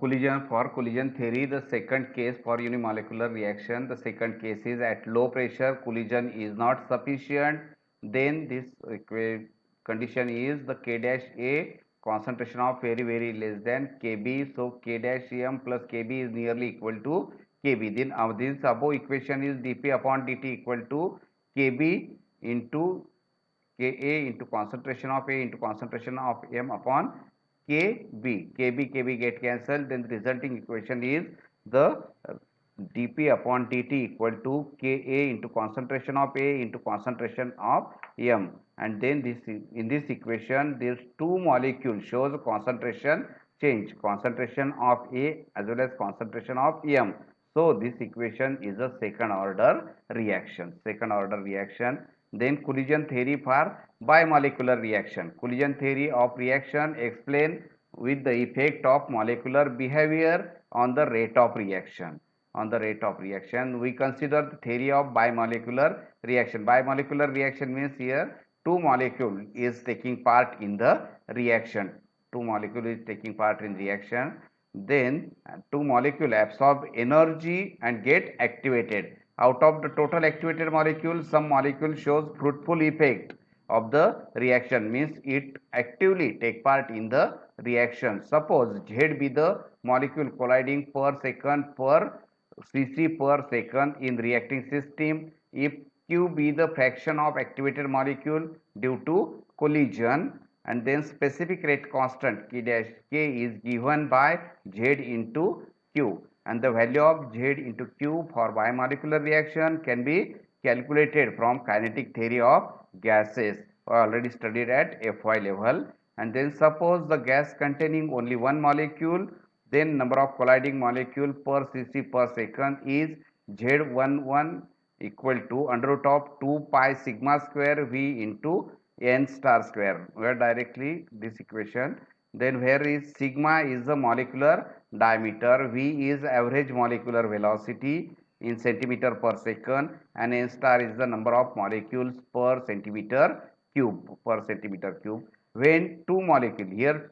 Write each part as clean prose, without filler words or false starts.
collision theory, the second case for unimolecular reaction, the second case is at low pressure collision is not sufficient. Then this condition is the K dash A concentration of very less than Kb. So K dash M plus Kb is nearly equal to Kb. Then this above equation is dP upon dt equal to Kb into Ka into concentration of A into concentration of M upon Kb get cancelled, then the resulting equation is the dP upon dt equal to Ka into concentration of A into concentration of M, and then this in this equation these two molecules shows concentration change, concentration of A as well as concentration of M. So this equation is a second order reaction. Then collision theory for bimolecular reaction. Collision theory of reaction explain with the effect of molecular behavior on the rate of reaction. We consider the theory of bimolecular reaction. Bimolecular reaction means here two molecule is taking part in the reaction. Then two molecule absorb energy and get activated. Out of the total activated molecule, some molecule shows fruitful effect of the reaction, means it actively take part in the reaction. Suppose Z be the molecule colliding per second per cc per second in reacting system. If Q be the fraction of activated molecule due to collision, and then specific rate constant K dash K is given by Z into Q, and the value of Z into Q for bimolecular reaction can be calculated from kinetic theory of gases already studied at FY level. And then suppose the gas containing only one molecule, then number of colliding molecule per cc per second is Z11 equal to under root of 2 pi sigma square V into n star square. We are directly this equation. Then where is sigma is the molecular diameter, V is average molecular velocity in centimeter per second, and n star is the number of molecules per centimeter cube. When two molecule, here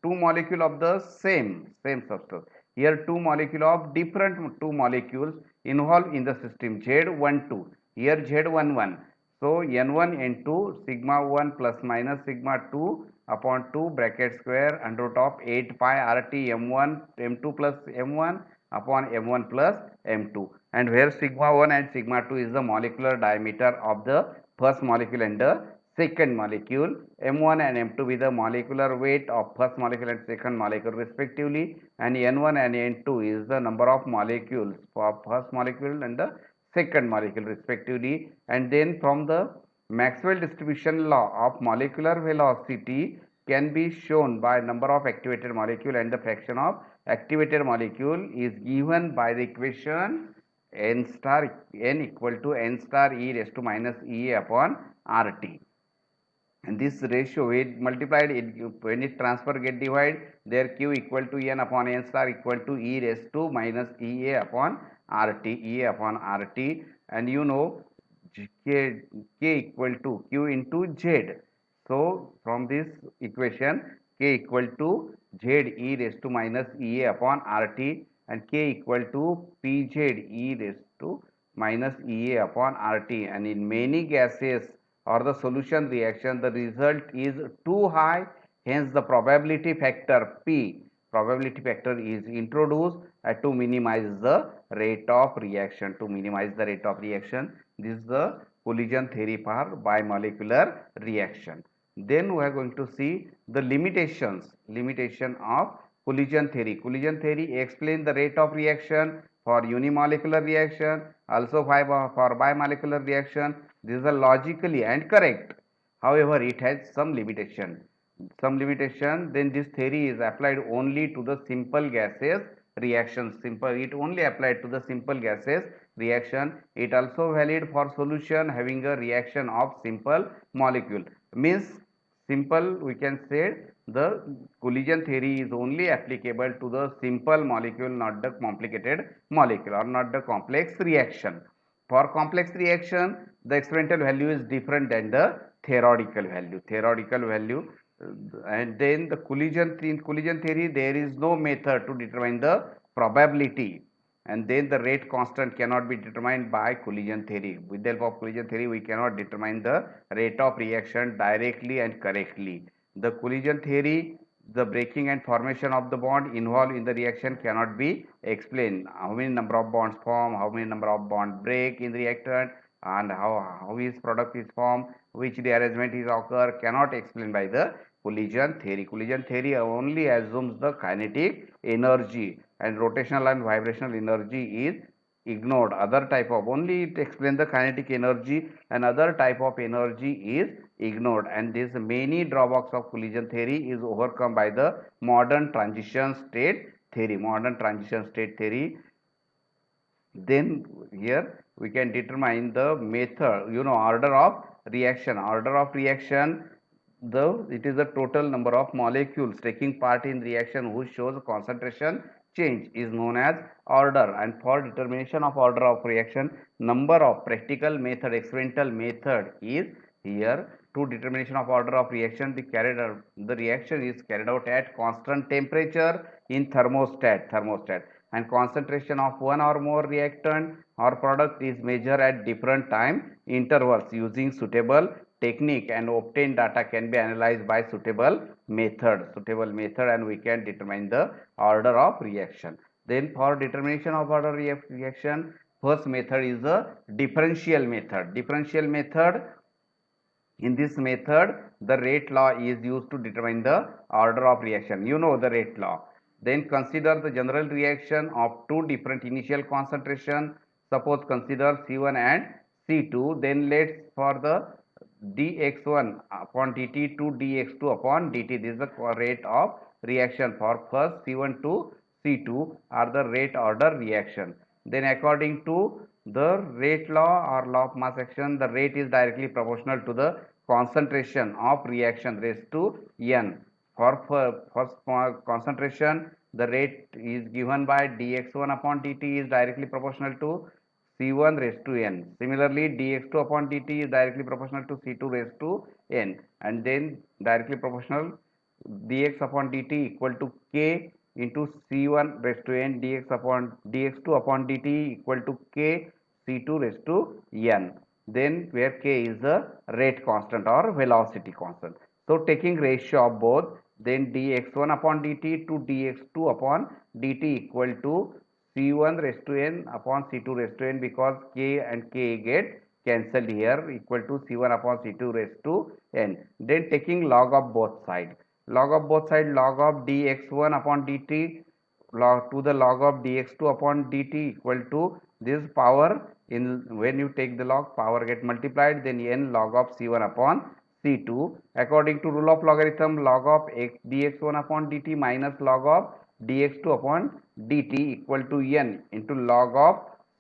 two molecule of the same substance, here two molecule of different two molecules involved in the system, Z12, here Z11. So N1 N2 sigma 1 plus minus sigma 2 upon 2 bracket square under root of 8 pi RT M1 M2 plus M1 upon M1 plus M2, and where sigma 1 and sigma 2 is the molecular diameter of the first molecule and the second molecule. M1 and M2 with the molecular weight of first molecule and second molecule respectively, and N1 and N2 is the number of molecules for first molecule and the second molecule respectively. And then from the Maxwell distribution law of molecular velocity can be shown by number of activated molecule, and the fraction of activated molecule is given by the equation n equal to n star e raised to minus Ea upon RT. And this ratio multiplied when it transfer get divided, there Q equal to n upon n star equal to e raised to minus Ea upon RT, and you know K equal to Q into Z. So from this equation K equal to Z e raised to minus Ea upon RT, and K equal to Pz e raised to minus Ea upon RT, and in many gases or the solution reaction the result is too high, hence the probability factor P is introduced to minimize the rate of reaction. This is the collision theory for bimolecular reaction. Then we are going to see the limitation of collision theory. Collision theory explains the rate of reaction for unimolecular reaction, also for bimolecular reaction. This is logically and correct. However, it has some limitation. Then this theory is applied only to the simple gases reaction. It only applied to the simple gases reaction. It also valid for solution having a reaction of simple molecule. Means simple, we can say the collision theory is only applicable to the simple molecule, not the complicated molecule or not the complex reaction. For complex reaction, the experimental value is different than the theoretical value. And then the in collision theory there is no method to determine the probability, and then the rate constant cannot be determined by collision theory. With the help of collision theory we cannot determine the rate of reaction directly and correctly. The collision theory, the breaking and formation of the bond involved in the reaction cannot be explained. How many number of bonds form, how many number of bond break in the reactant, and how his product is formed, which rearrangement is occur, cannot explain by the collision theory. Collision theory only assumes the kinetic energy, and rotational and vibrational energy is ignored. Other type of, only it explains the kinetic energy, and other type of energy is ignored. And this many drawbacks of collision theory is overcome by the modern transition state theory. Modern transition state theory, then here we can determine the method, order of reaction. Order of reaction, it is the total number of molecules taking part in reaction which shows concentration change is known as order. And for determination of order of reaction, number of practical method, experimental method is here. To determination of order of reaction, the reaction is carried out at constant temperature in thermostat, and concentration of one or more reactant or product is measured at different time intervals using suitable technique, and obtained data can be analyzed by suitable method, and we can determine the order of reaction. Then for determination of order reaction, first method is the differential method. In this method, the rate law is used to determine the order of reaction. You know the rate law. Then consider the general reaction of two different initial concentration. Suppose consider C1 and C2. Then let's for the dx1 upon dt to dx2 upon dt. This is the rate of reaction for first C1 to C2 are the rate order reaction. Then according to the rate law or law of mass action, the rate is directly proportional to the concentration of reaction raised to n. For first concentration, the rate is given by dx1 upon dt is directly proportional to C1 raised to n. Similarly, dx2 upon dt is directly proportional to C2 raised to n, and then directly proportional dx upon dt equal to k into C1 raised to n dx2 upon dt equal to k C2 raised to n. Then where k is the rate constant or velocity constant. So taking ratio of both, then dx1 upon dt to dx2 upon dt equal to C1 raised to n upon C2 raised to n, because k and k get cancelled here, equal to C1 upon C2 raised to n. Then taking log of both sides, log of dx1 upon dt log to the log of dx2 upon dt equal to this power, in when you take the log, power get multiplied, then n log of c1 upon c2. According to rule of logarithm, log of dx1 upon dt minus log of dx2 upon dt equal to n into log of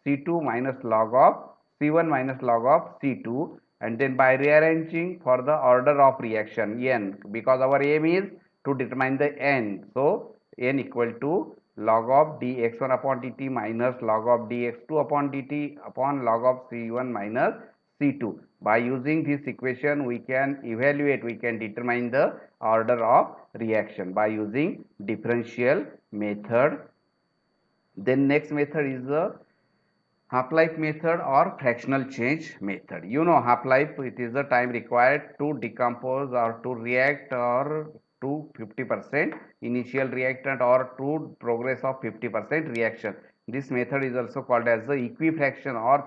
c2 minus log of c1 minus log of c2. And then by rearranging for the order of reaction n, because our aim is to determine the n, so n equal to log of dx1 upon dt minus log of dx2 upon dt upon log of c1 minus c2. By using this equation we can evaluate, we can determine the order of reaction by using differential method. Then next method is the half-life method or fractional change method. You know half-life, it is the time required to decompose or to react or to 50% initial reactant or to progress of 50% reaction. This method is also called as the equifraction or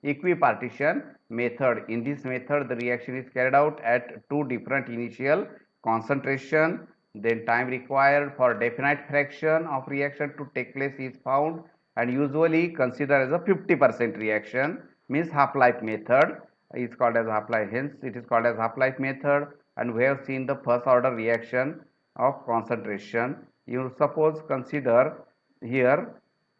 equipartition method. In this method, the reaction is carried out at two different initial concentration. Then time required for definite fraction of reaction to take place is found, and usually considered as a 50% reaction, means half-life method is called as half-life, hence it is called as half-life method. And we have seen the first order reaction of concentration. You suppose consider here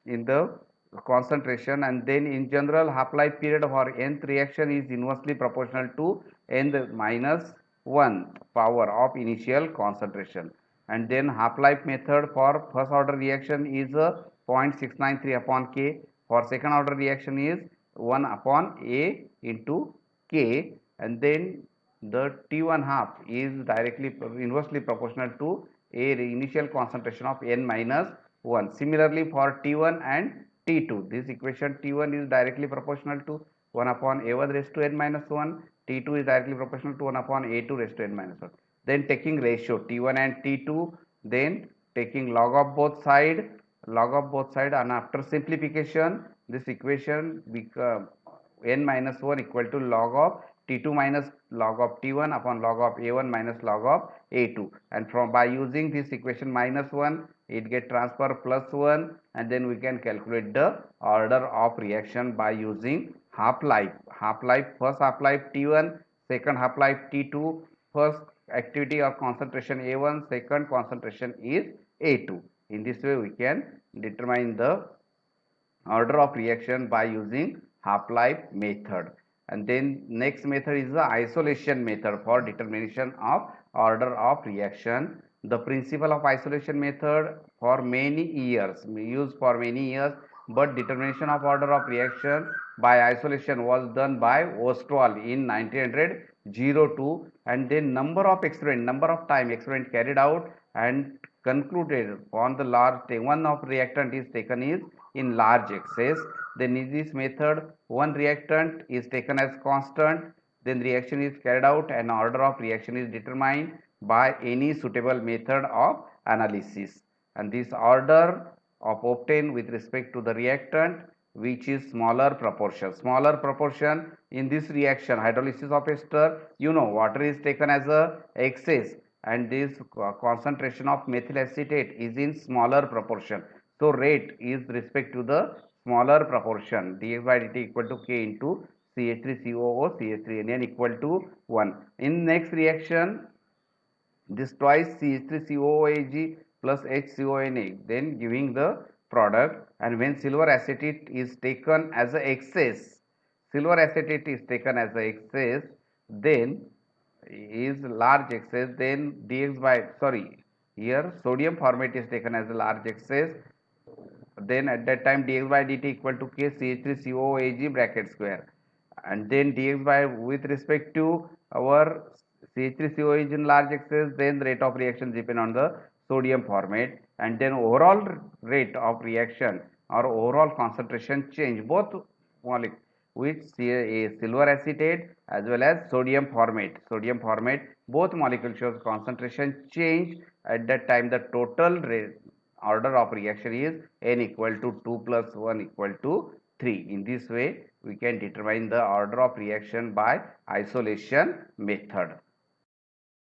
in the concentration, and then in general half-life period for nth reaction is inversely proportional to n minus 1 power of initial concentration. And then half-life method for first order reaction is 0.693 upon k, for second order reaction is 1 upon a into k. And then the T1 half is directly inversely proportional to a initial concentration of n minus 1. Similarly, for T1 and T2, this equation T1 is directly proportional to 1 upon A1 raised to n minus 1, T2 is directly proportional to 1 upon A2 raised to n minus 1. Then taking ratio T1 and T2, then taking log of both side, and after simplification, this equation become n minus 1 equal to log of T2 minus log of T1 upon log of A1 minus log of A2, and from by using this equation minus 1, it get transfer plus 1, and then we can calculate the order of reaction by using half-life, first half-life T1, second half-life T2, first activity or concentration A1, second concentration is A2. In this way we can determine the order of reaction by using half-life method. And then next method is the isolation method for determination of order of reaction. The principle of isolation method for many years, used for many years, but determination of order of reaction by isolation was done by Ostwald in 1902, and then number of time experiment carried out and concluded on the large one of reactant is taken is in large excess. Then in this method one reactant is taken as constant, then reaction is carried out and order of reaction is determined by any suitable method of analysis, and this order of obtained with respect to the reactant which is smaller proportion in this reaction hydrolysis of ester, water is taken as a excess and this concentration of methyl acetate is in smaller proportion. So rate is respect to the smaller proportion, dx by dt equal to k into CH3COO CH3NN equal to 1. In next reaction, this twice CH3COOAg plus HCONA, then giving the product, and when silver acetate is taken as a excess, then is large excess, then dx by here sodium formate is taken as a large excess, then at that time dx by dt equal to k CH3COAg bracket square, and then dx by with respect to our CH3CO is in large excess, then the rate of reaction depend on the sodium formate, and then overall rate of reaction or overall concentration change both molecules with silver acetate as well as sodium formate both molecules shows concentration change. At that time the total rate order of reaction is n equal to 2 plus 1 equal to 3. In this way we can determine the order of reaction by isolation method.